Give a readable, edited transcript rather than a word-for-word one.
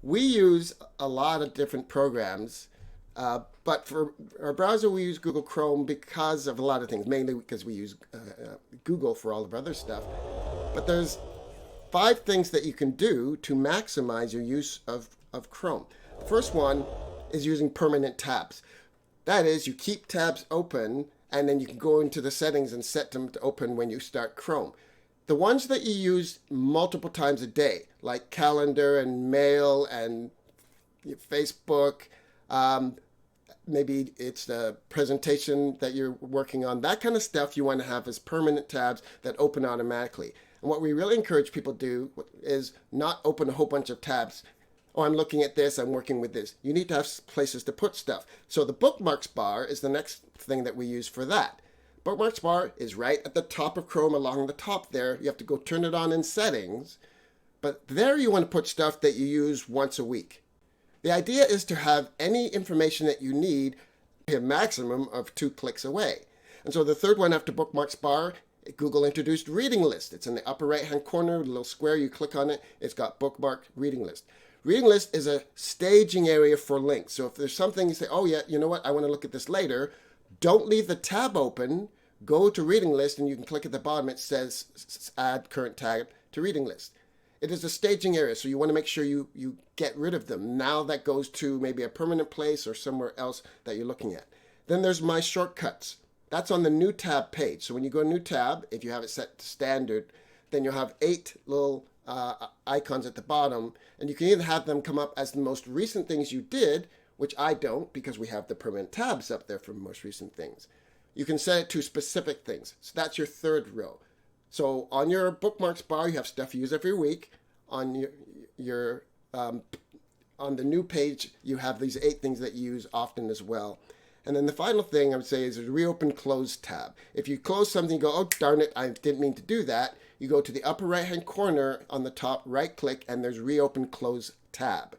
we use a lot of different programs, but for our browser, we use Google Chrome because of a lot of things, mainly because we use Google for all of our other stuff. But there's 5 things that you can do to maximize your use of Chrome. The first one is using permanent tabs. That is, you keep tabs open and then you can go into the settings and set them to open when you start Chrome. The ones that you use multiple times a day, like calendar and mail and Facebook, maybe it's the presentation that you're working on, that kind of stuff you want to have as permanent tabs that open automatically. And what we really encourage people to do is not open a whole bunch of tabs. Oh, I'm looking at this, I'm working with this. You need to have places to put stuff. So the bookmarks bar is the next thing that we use for that. Bookmarks bar is right at the top of Chrome along the top there. You have to go turn it on in settings. But there you want to put stuff that you use once a week. The idea is to have any information that you need a maximum of 2 clicks away. And so the third one after bookmarks bar, Google introduced reading list. It's in the upper right hand corner, a little square, you click on it, it's got bookmark reading list. Reading list is a staging area for links. So if there's something you say, oh yeah, you know what, I want to look at this later, don't leave the tab open, go to reading list and you can click at the bottom, it says add current tab to reading list. It is a staging area, so you want to make sure you get rid of them. Now that goes to maybe a permanent place or somewhere else that you're looking at. Then there's my shortcuts. That's on the new tab page. So when you go to new tab, if you have it set to standard, then you'll have 8 little icons at the bottom, and you can either have them come up as the most recent things you did, which I don't because we have the permanent tabs up there for most recent things. You can set it to specific things. So that's your third row. So on your bookmarks bar, you have stuff you use every week. On your on the new page, you have these 8 things that you use often as well. And then the final thing I would say is a reopen close tab. If you close something, you go, oh darn it, I didn't mean to do that. You go to the upper right hand corner on the top, right click, and there's reopen close tab.